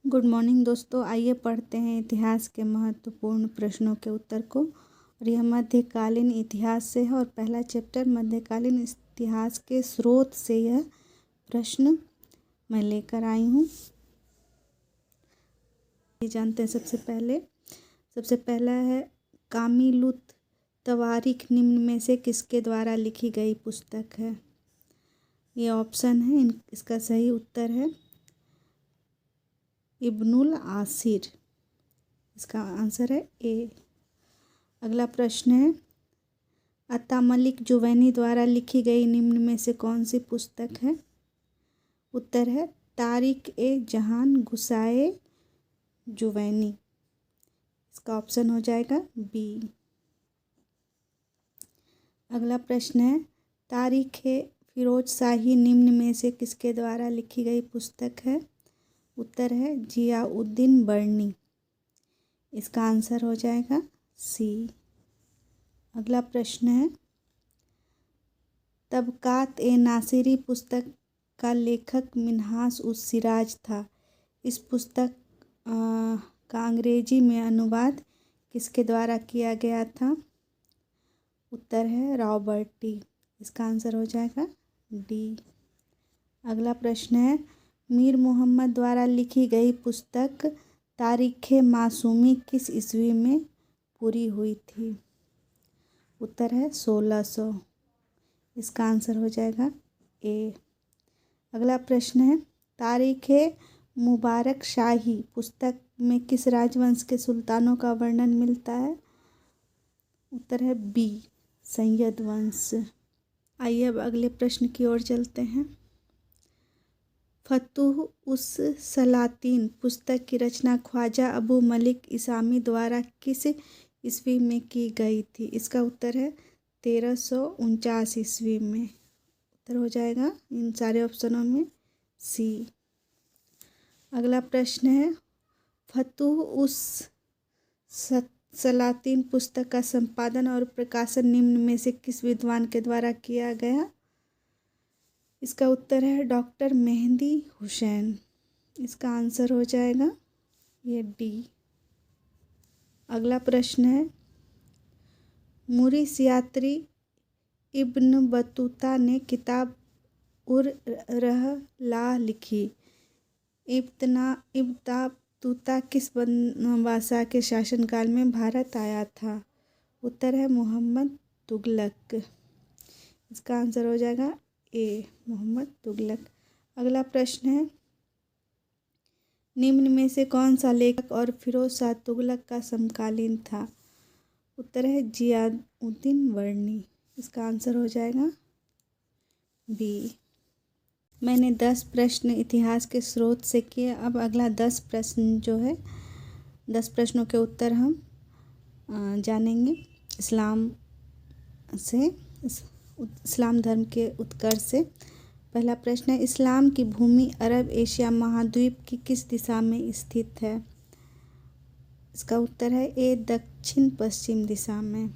Good morning दोस्तों, आइए पढ़ते हैं इतिहास के महत्वपूर्ण प्रश्नों के उत्तर को। और यह मध्यकालीन इतिहास से है और पहला चैप्टर मध्यकालीन इतिहास के स्रोत से यह प्रश्न मैं लेकर आई हूँ। ये जानते हैं सबसे पहला है कामिलुत तवारीख निम्न में से किसके द्वारा लिखी गई पुस्तक है। ये ऑप्शन है, इसका सही उत्तर है इब्नुल आसिर। इसका आंसर है ए। अगला प्रश्न है अता मलिक जुवैनी द्वारा लिखी गई निम्न में से कौन सी पुस्तक है। उत्तर है तारिक ए जहान गुसाए जुवैनी। इसका ऑप्शन हो जाएगा बी। अगला प्रश्न है तारीख ए फिरोज शाही निम्न में से किसके द्वारा लिखी गई पुस्तक है। उत्तर है जियाउद्दीन बर्नी। इसका आंसर हो जाएगा सी। अगला प्रश्न है तबकात ए नासिरी पुस्तक का लेखक मिन्हास उस सिराज था। इस पुस्तक का अंग्रेजी में अनुवाद किसके द्वारा किया गया था। उत्तर है रॉबर्ट टी। इसका आंसर हो जाएगा डी। अगला प्रश्न है मीर मोहम्मद द्वारा लिखी गई पुस्तक तारीख़ मासूमी किस ईस्वी में पूरी हुई थी। उत्तर है 1600। इसका आंसर हो जाएगा ए। अगला प्रश्न है तारीख़ मुबारक शाही पुस्तक में किस राजवंश के सुल्तानों का वर्णन मिलता है। उत्तर है बी सैयद वंश। आइए अब अगले प्रश्न की ओर चलते हैं। फतुह उस सलातीन पुस्तक की रचना ख्वाजा अबू मलिक इसामी द्वारा किस ईस्वी में की गई थी। इसका उत्तर है 1349 ईस्वी में। उत्तर हो जाएगा इन सारे ऑप्शनों में सी। अगला प्रश्न है फतुह उस सलातीन पुस्तक का संपादन और प्रकाशन निम्न में से किस विद्वान के द्वारा किया गया। इसका उत्तर है डॉक्टर मेहंदी हुसैन। इसका आंसर हो जाएगा ये डी। अगला प्रश्न है मुरीसियात्री इब्न बतूता ने किताब उर रहला लिखी। इब्न बतूता किस बादशाह के शासनकाल में भारत आया था। उत्तर है मोहम्मद तुगलक। इसका आंसर हो जाएगा ए मोहम्मद तुगलक। अगला प्रश्न है निम्न में से कौन सा लेखक और फिरोज शाह तुगलक का समकालीन था। उत्तर है जियाउद्दीन बर्नी। इसका आंसर हो जाएगा बी। मैंने 10 प्रश्न इतिहास के स्रोत से किए। अब अगला 10 प्रश्न जो है 10 प्रश्नों के उत्तर हम जानेंगे इस्लाम धर्म के उत्कर्ष से। पहला प्रश्न है इस्लाम की भूमि अरब एशिया महाद्वीप की किस दिशा में स्थित है। इसका उत्तर है ए दक्षिण पश्चिम दिशा में।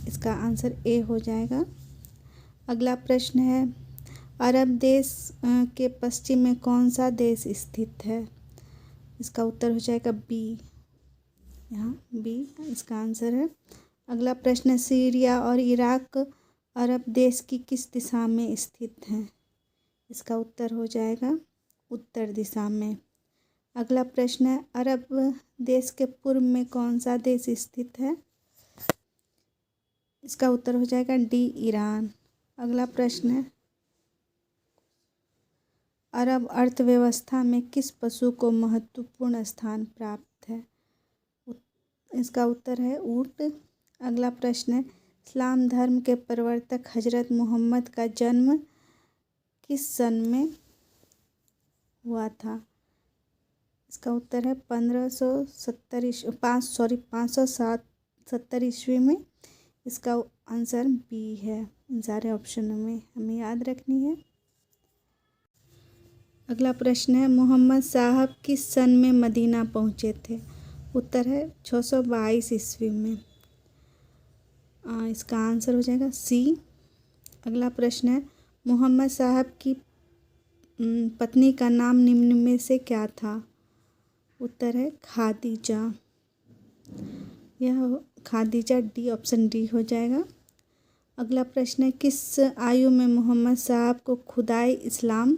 इसका आंसर ए हो जाएगा। अगला प्रश्न है अरब देश के पश्चिम में कौन सा देश स्थित है। इसका उत्तर हो जाएगा बी। यहाँ बी इसका आंसर है। अगला प्रश्न सीरिया और इराक अरब देश की किस दिशा में स्थित हैं। इसका उत्तर हो जाएगा उत्तर दिशा में। अगला प्रश्न है अरब देश के पूर्व में कौन सा देश स्थित है। इसका उत्तर हो जाएगा डी ईरान। अगला प्रश्न है अरब अर्थव्यवस्था में किस पशु को महत्वपूर्ण स्थान प्राप्त है। इसका उत्तर है ऊंट। अगला प्रश्न है इस्लाम धर्म के प्रवर्तक हजरत मोहम्मद का जन्म किस सन में हुआ था। इसका उत्तर है 570 ईस्वी में। इसका आंसर बी है। इन सारे ऑप्शनों में हमें याद रखनी है। अगला प्रश्न है मोहम्मद साहब किस सन में मदीना पहुँचे थे। उत्तर है 622 ईस्वी में। इसका आंसर हो जाएगा सी। अगला प्रश्न है मोहम्मद साहब की पत्नी का नाम निम्न में से क्या था? उत्तर है खादीजा। यह खादीजा डी, ऑप्शन डी हो जाएगा। अगला प्रश्न है, किस आयु में मोहम्मद साहब को खुदाई इस्लाम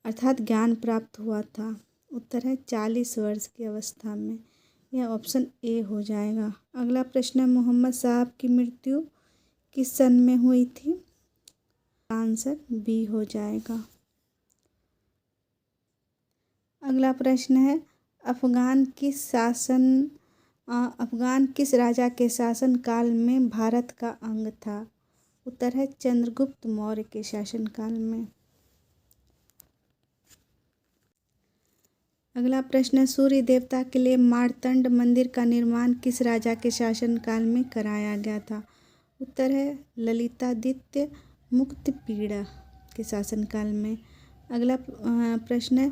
अर्थात ज्ञान प्राप्त हुआ था? उत्तर है 40 वर्ष की अवस्था में। यह ऑप्शन ए हो जाएगा। अगला प्रश्न है, मोहम्मद साहब की मृत्यु किस सन में हुई थी? आंसर बी हो जाएगा। अगला प्रश्न है, अफगान किस राजा के शासन काल में भारत का अंग था? उत्तर है चंद्रगुप्त मौर्य के शासनकाल में। अगला प्रश्न है, सूर्य देवता के लिए मार्तंड मंदिर का निर्माण किस राजा के शासनकाल में कराया गया था? उत्तर है ललितादित्य मुक्तपीड़ा के शासनकाल में। अगला प्रश्न है,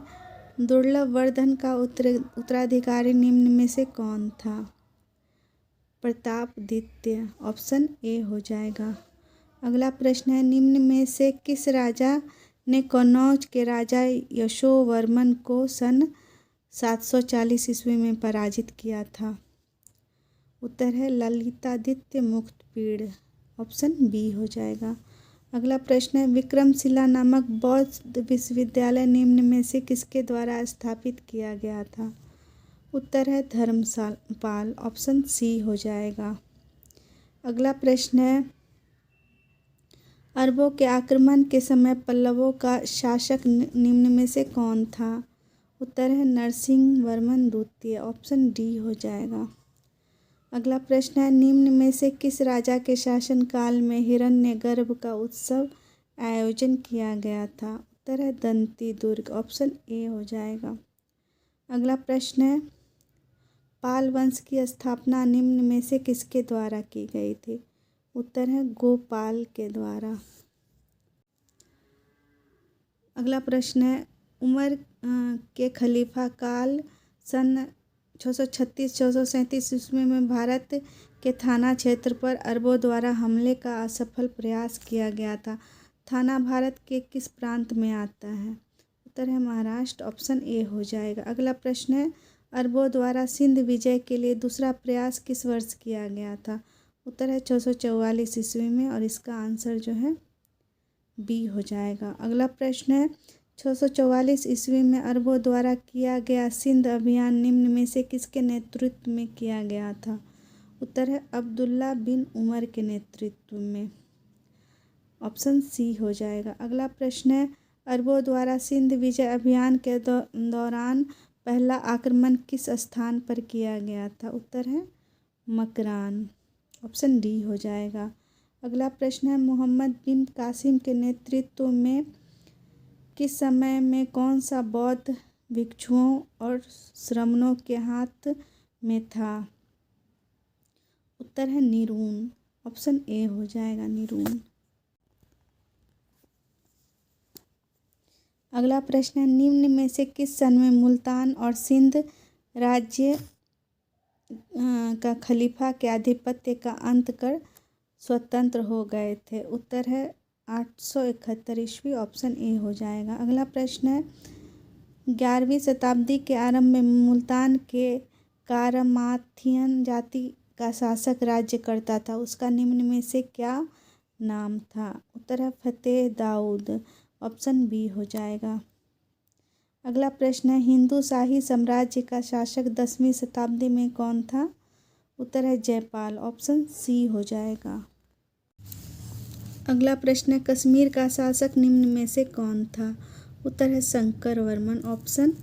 दुर्लभ वर्धन का उत्तराधिकारी निम्न में से कौन था? प्रतापदित्य, ऑप्शन ए हो जाएगा। अगला प्रश्न है, निम्न में से किस राजा ने कन्नौज के राजा यशोवर्मन को सन 740 ईस्वी में पराजित किया था? उत्तर है ललितादित्य मुक्तपीड़, ऑप्शन बी हो जाएगा। अगला प्रश्न है, विक्रमशिला नामक बौद्ध विश्वविद्यालय निम्न में से किसके द्वारा स्थापित किया गया था? उत्तर है धर्मपाल, ऑप्शन सी हो जाएगा। अगला प्रश्न है, अरबों के आक्रमण के समय पल्लवों का शासक निम्न में से कौन था? उत्तर है नरसिंहवर्मन द्वितीय, ऑप्शन डी हो जाएगा। अगला प्रश्न है, निम्न में से किस राजा के शासनकाल में हिरण्यगर्भ का उत्सव आयोजन किया गया था? उत्तर है दंती दुर्ग, ऑप्शन ए हो जाएगा। अगला प्रश्न है, पाल वंश की स्थापना निम्न में से किसके द्वारा की गई थी? उत्तर है गोपाल के द्वारा। अगला प्रश्न है, उमर के खलीफा काल सन 636-637 ईस्वी में भारत के थाना क्षेत्र पर अरबों द्वारा हमले का असफल प्रयास किया गया था। थाना भारत के किस प्रांत में आता है? उत्तर है महाराष्ट्र, ऑप्शन ए हो जाएगा। अगला प्रश्न है, अरबों द्वारा सिंध विजय के लिए दूसरा प्रयास किस वर्ष किया गया था? उत्तर है 644 ईस्वी में, और इसका आंसर जो है बी हो जाएगा। अगला प्रश्न है, 644 ईस्वी में अरबों द्वारा किया गया सिंध अभियान निम्न में से किसके नेतृत्व में किया गया था? उत्तर है अब्दुल्ला बिन उमर के नेतृत्व में, ऑप्शन सी हो जाएगा। अगला प्रश्न है, अरबों द्वारा सिंध विजय अभियान के दौरान पहला आक्रमण किस स्थान पर किया गया था? उत्तर है मकरान, ऑप्शन डी हो जाएगा। अगला प्रश्न है, मोहम्मद बिन कासिम के नेतृत्व में किस समय में कौन सा बौद्ध भिक्षुओं और श्रमणों के हाथ में था? उत्तर है नीरून, ऑप्शन ए हो जाएगा नीरून। अगला प्रश्न है, निम्न में से किस सन में मुल्तान और सिंध राज्य का खलीफा के आधिपत्य का अंत कर स्वतंत्र हो गए थे? उत्तर है 871 ईस्वी, ऑप्शन ए हो जाएगा। अगला प्रश्न है, 11वीं शताब्दी के आरंभ में मुल्तान के कारामाथियन जाति का शासक राज्य करता था, उसका निम्न में से क्या नाम था? उत्तर है फतेह दाऊद, ऑप्शन बी हो जाएगा। अगला प्रश्न है, हिंदू शाही साम्राज्य का शासक 10वीं शताब्दी में कौन था? उत्तर है जयपाल, ऑप्शन सी हो जाएगा। अगला प्रश्न है, कश्मीर का शासक निम्न में से कौन था? उत्तर है शंकर वर्मन, ऑप्शन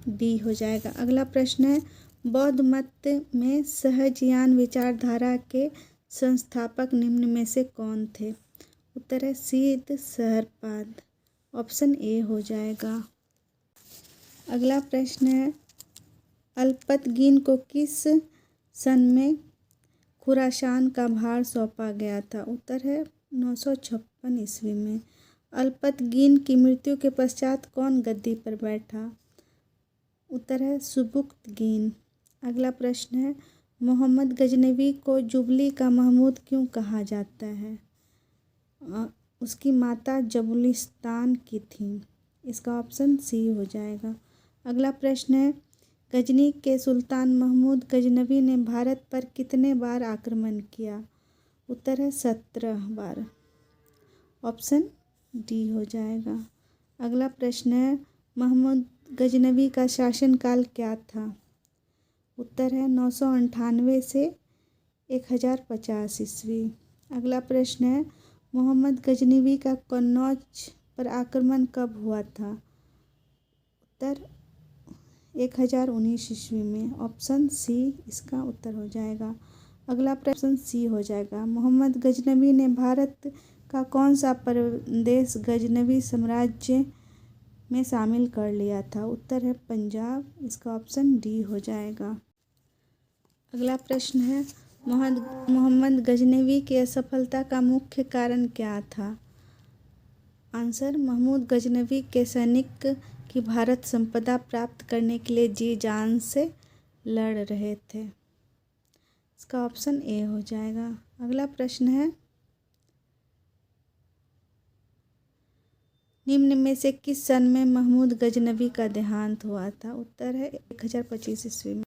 डी हो जाएगा। अगला प्रश्न है, बौद्ध मत में सहजयान विचारधारा के संस्थापक निम्न में से कौन थे? उत्तर है सिद्ध सहस्त्रपाद, ऑप्शन ए हो जाएगा। अगला प्रश्न है, अल्पतगीन को किस सन में खुरासान का भार सौंपा गया था? उत्तर है 956 ईस्वी में। अल्पतगीन की मृत्यु के पश्चात कौन गद्दी पर बैठा? उत्तर है सुबुक्तगीन। अगला प्रश्न है, मोहम्मद गजनवी को जुबली का महमूद क्यों कहा जाता है? उसकी माता जबुलिस्तान की थी। इसका ऑप्शन सी हो जाएगा। अगला प्रश्न है, गजनी के सुल्तान महमूद गजनवी ने भारत पर कितने बार आक्रमण किया? उत्तर है 17 बार। ऑप्शन डी हो जाएगा। अगला प्रश्न है, महमूद गजनवी का शासनकाल क्या था? उत्तर है 998 से 1050 ईस्वी। अगला प्रश्न है, मोहम्मद गजनवी का कन्नौज पर आक्रमण कब हुआ था? उत्तर 1019 ईस्वी में। ऑप्शन सी इसका उत्तर हो जाएगा। अगला प्रश्न सी हो जाएगा। मोहम्मद गजनवी ने भारत का कौन सा प्रदेश गजनवी साम्राज्य में शामिल कर लिया था? उत्तर है पंजाब। इसका ऑप्शन डी हो जाएगा। अगला प्रश्न है, मोहम्मद गजनवी की असफलता का मुख्य कारण क्या था? आंसर, महमूद गजनवी के सैनिक की भारत संपदा प्राप्त करने के लिए जी जान से लड़ रहे थे। इसका ऑप्शन ए हो जाएगा। अगला प्रश्न है, निम्न में से किस सन में महमूद गजनवी का देहांत हुआ था? उत्तर है 1025 ईस्वी में।